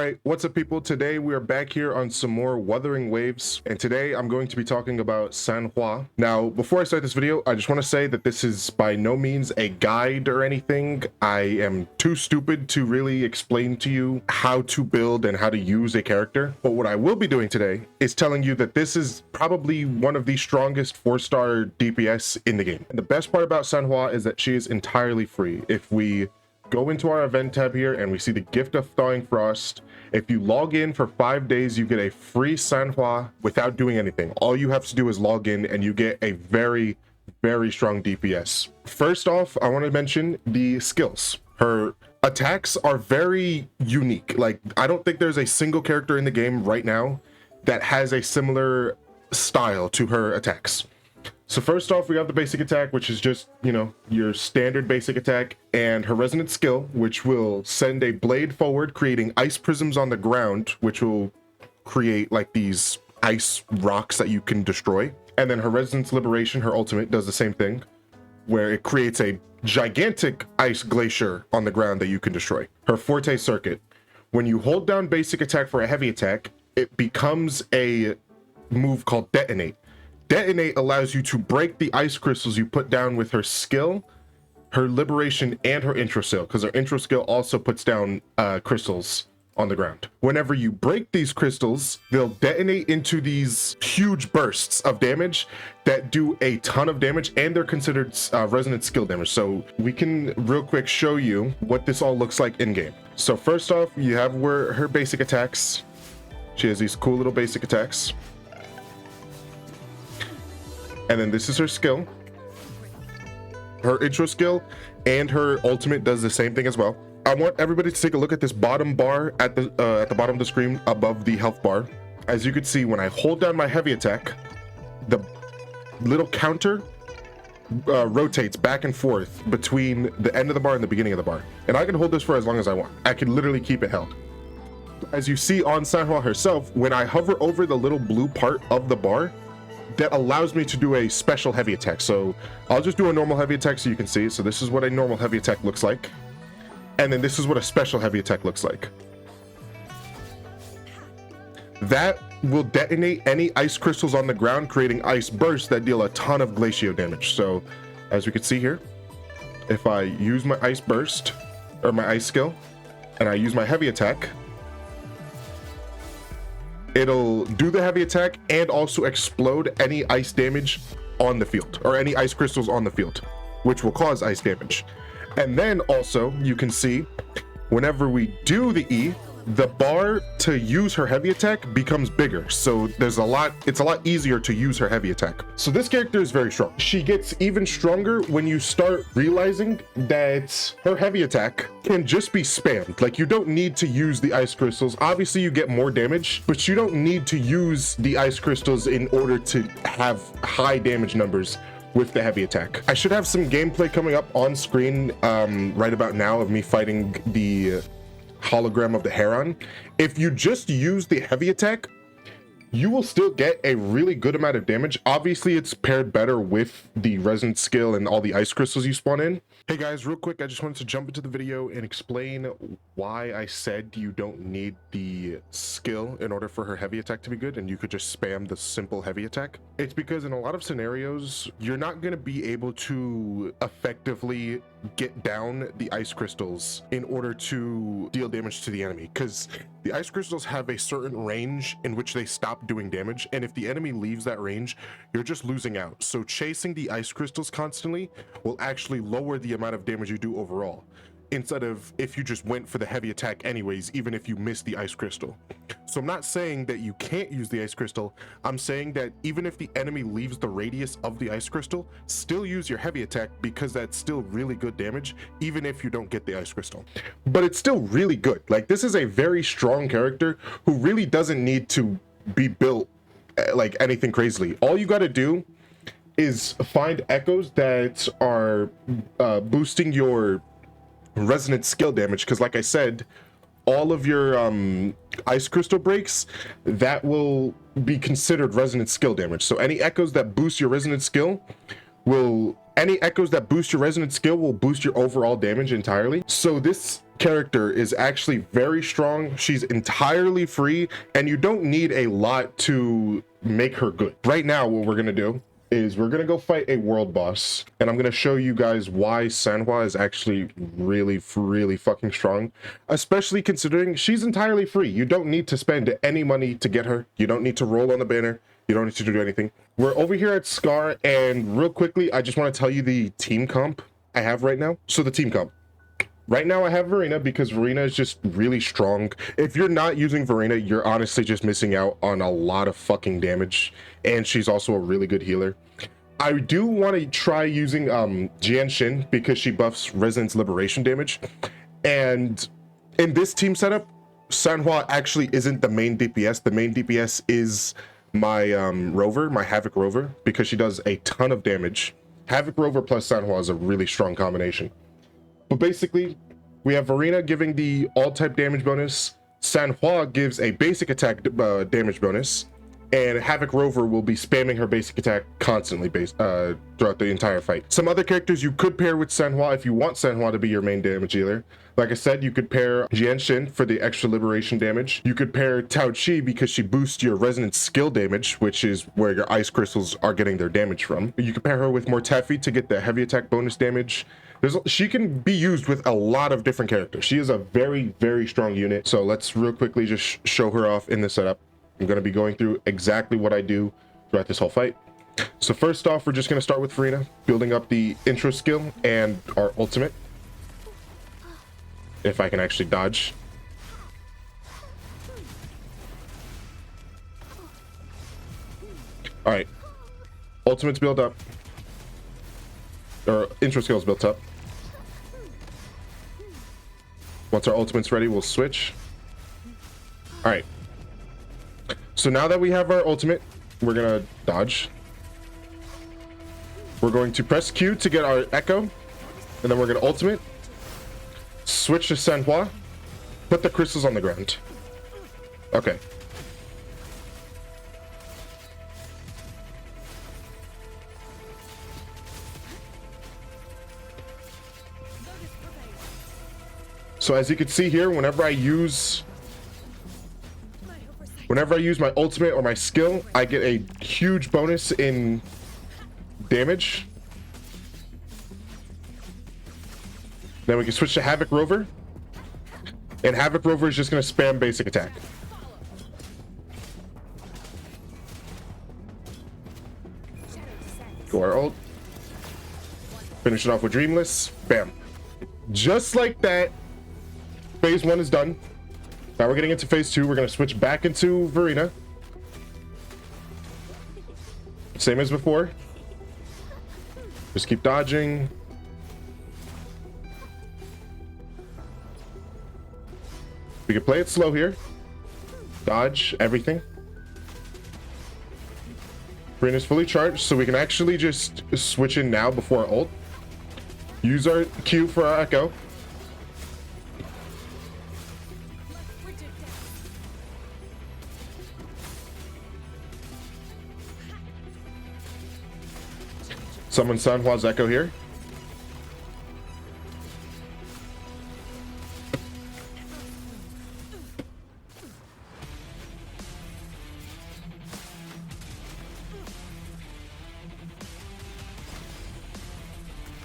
Alright, what's up people? Today we are back here on some more Wuthering Waves, and today I'm going to be talking about Sanhua. Now, before I start this video, I just want to say that this is by no means a guide or anything. I am too stupid to really explain to you how to build and how to use a character, but what I will be doing today is telling you that this is probably one of the strongest 4-star DPS in the game. And the best part about Sanhua is that she is entirely free. If we go into our event tab here and we see the Gift of Thawing Frost. If you log in for 5 days, you get a free Sanhua without doing anything. All you have to do is log in and you get a very, very strong DPS. First off, I want to mention the skills. Her attacks are very unique. Like, I don't think there's a single character in the game right now that has a similar style to her attacks. So first off, we have the basic attack, which is just, your standard basic attack, and her resonant skill, which will send a blade forward, creating ice prisms on the ground, which will create like these ice rocks that you can destroy. And then her resonance liberation, her ultimate, does the same thing, where it creates a gigantic ice glacier on the ground that you can destroy. Her forte circuit, when you hold down basic attack for a heavy attack, it becomes a move called detonate. Detonate allows you to break the ice crystals you put down with her skill, her liberation, and her intro skill, because her intro skill also puts down crystals on the ground. Whenever you break these crystals, they'll detonate into these huge bursts of damage that do a ton of damage, and they're considered resonant skill damage. So we can real quick show you what this all looks like in game. So first off, you have where her basic attacks. She has these cool little basic attacks. And then this is her skill. Her intro skill and her ultimate does the same thing as well. I want everybody to take a look at this bottom bar at the bottom of the screen above the health bar. As you can see, when I hold down my heavy attack, the little counter rotates back and forth between the end of the bar and the beginning of the bar. And I can hold this for as long as I want. I can literally keep it held. As you see on Sanhua herself, when I hover over the little blue part of the bar, that allows me to do a special heavy attack. So I'll just do a normal heavy attack so you can see. So this is what a normal heavy attack looks like. And then this is what a special heavy attack looks like. That will detonate any ice crystals on the ground, creating ice bursts that deal a ton of glacio damage. So as we can see here, if I use my ice burst or my ice skill and I use my heavy attack, it'll do the heavy attack and also explode any ice damage on the field, or any ice crystals on the field, which will cause ice damage. And then also you can see whenever we do the E, the bar to use her heavy attack becomes bigger. So it's a lot easier to use her heavy attack. So this character is very strong. She gets even stronger when you start realizing that her heavy attack can just be spammed. Like, you don't need to use the ice crystals. Obviously you get more damage, but you don't need to use the ice crystals in order to have high damage numbers with the heavy attack. I should have some gameplay coming up on screen right about now of me fighting the hologram of the Heron. If you just use the heavy attack, you will still get a really good amount of damage. Obviously it's paired better with the resonant skill and all the ice crystals you spawn in. Hey guys, real quick, I just wanted to jump into the video and explain why I said you don't need the skill in order for her heavy attack to be good and you could just spam the simple heavy attack. It's because in a lot of scenarios, you're not going to be able to effectively get down the ice crystals in order to deal damage to the enemy, because the ice crystals have a certain range in which they stop doing damage, and if the enemy leaves that range, you're just losing out. So chasing the ice crystals constantly will actually lower the amount of damage you do overall, instead of if you just went for the heavy attack anyways, even if you miss the ice crystal. So I'm not saying that you can't use the ice crystal. I'm saying that even if the enemy leaves the radius of the ice crystal, still use your heavy attack, because that's still really good damage, even if you don't get the ice crystal. But it's still really good. Like, this is a very strong character who really doesn't need to be built like anything crazily. All you got to do is find echoes that are boosting your resonant skill damage, because like I said, all of your ice crystal breaks, that will be considered resonant skill damage. So any echoes that boost your resonant skill will boost your resonant skill will boost your overall damage entirely. So this character is actually very strong. She's entirely free, and you don't need a lot to make her good. Right now, what we're gonna do is we're gonna go fight a world boss, and I'm gonna show you guys why Sanhua is actually really fucking strong, especially considering she's entirely free. You don't need to spend any money to get her. You don't need to roll on the banner. You don't need to do anything. We're over here at Scar, and real quickly, I just want to tell you the team comp I have right now. So the team comp. Right now I have Verena because Verena is just really strong. If you're not using Verena, you're honestly just missing out on a lot of fucking damage. And she's also a really good healer. I do want to try using Jian Shin because she buffs Resonance Liberation damage. And in this team setup, Sanhua actually isn't the main DPS. The main DPS is my Rover, my Havoc Rover, because she does a ton of damage. Havoc Rover plus Sanhua is a really strong combination. But basically, we have Verena giving the all-type damage bonus, Sanhua gives a basic attack damage bonus, and Havoc Rover will be spamming her basic attack constantly throughout the entire fight. Some other characters you could pair with Sanhua if you want Sanhua to be your main damage healer. Like I said, you could pair Jian Shin for the extra liberation damage. You could pair Tao Chi because she boosts your resonance skill damage, which is where your ice crystals are getting their damage from. You could pair her with Mortefi to get the heavy attack bonus damage. She can be used with a lot of different characters. She is a very strong unit. So let's real quickly just show her off in the setup. I'm going to be going through exactly what I do throughout this whole fight. So first off, we're just going to start with Verena, building up the intro skill and our ultimate. If I can actually dodge. All right, ultimate's built up, or intro skill's built up. Once our ultimate's ready, we'll switch. All right. So now that we have our ultimate, we're gonna dodge. We're going to press Q to get our echo, and then we're gonna ultimate, switch to Sanhua, put the crystals on the ground. Okay. So as you can see here, whenever I use my ultimate or my skill, I get a huge bonus in damage. Then we can switch to Havoc Rover. And Havoc Rover is just going to spam basic attack. Go our ult. Finish it off with Dreamless. Bam. Just like that, phase 1 is done. Now we're getting into phase 2. We're going to switch back into Verena. Same as before. Just keep dodging. We can play it slow here. Dodge everything. Verena's fully charged, so we can actually just switch in now before our ult. Use our Q for our echo. Summon Sanhua's echo here.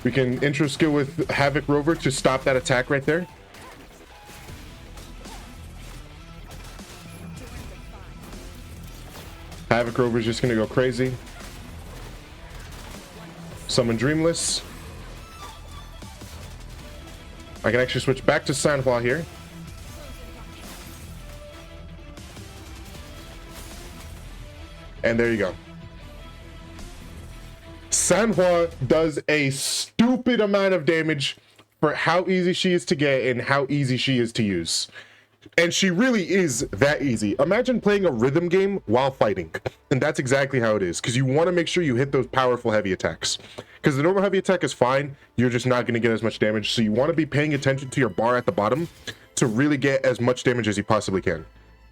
We can intro skill with Havoc Rover to stop that attack right there. Havoc Rover is just going to go crazy. Summon Dreamless. I can actually switch back to Sanhua here. And there you go. Sanhua does a stupid amount of damage for how easy she is to get and how easy she is to use. And she really is that easy. Imagine playing a rhythm game while fighting. And that's exactly how it is. Because you want to make sure you hit those powerful heavy attacks. Because the normal heavy attack is fine. You're just not going to get as much damage. So you want to be paying attention to your bar at the bottom to really get as much damage as you possibly can.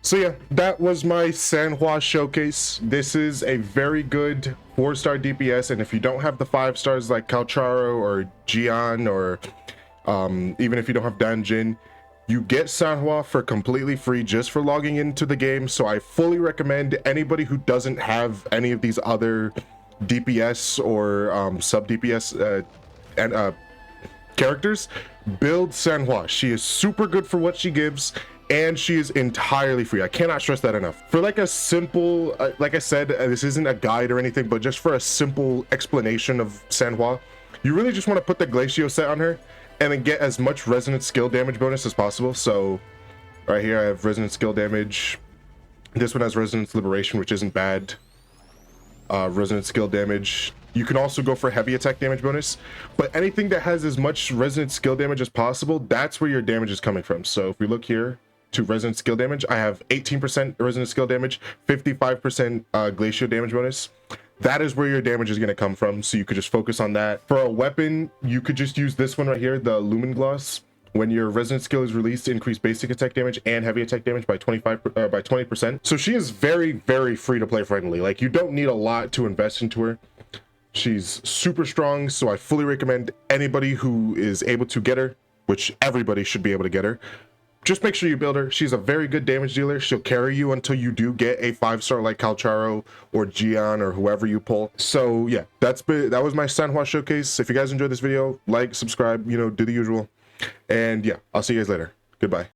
So yeah, that was my Sanhua showcase. This is a very good 4-star DPS. And if you don't have the 5 stars like Calcharo or Jian, or even if you don't have Danjin, You get Sanhua for completely free just for logging into the game, so I fully recommend anybody who doesn't have any of these other DPS or sub DPS and characters, build Sanhua. She is super good for what she gives, and she is entirely free. I cannot stress that enough. For like a simple, like I said, this isn't a guide or anything, but just for a simple explanation of Sanhua, you really just want to put the Glacio set on her and then get as much resonant skill damage bonus as possible. So right here I have resonant skill damage. This one has resonance liberation, which isn't bad. Resonant skill damage. You can also go for heavy attack damage bonus, but anything that has as much resonant skill damage as possible, that's where your damage is coming from. So if we look here to resonant skill damage, I have 18% resonant skill damage, 55% Glacio damage bonus. That is where your damage is going to come from, so you could just focus on that. For a weapon, you could just use this one right here, the Lumen Gloss. When your resonant skill is released, increase basic attack damage and heavy attack damage by 20%. So she is very, very free to play friendly. Like, you don't need a lot to invest into her. She's super strong, so I fully recommend anybody who is able to get her, which everybody should be able to get her. Just make sure you build her. She's a very good damage dealer. She'll carry you until you do get a 5-star like Calcharo or Gian or whoever you pull. So yeah, that was my Sanhua showcase. If you guys enjoyed this video, like, subscribe, you know, do the usual. And yeah, I'll see you guys later. Goodbye.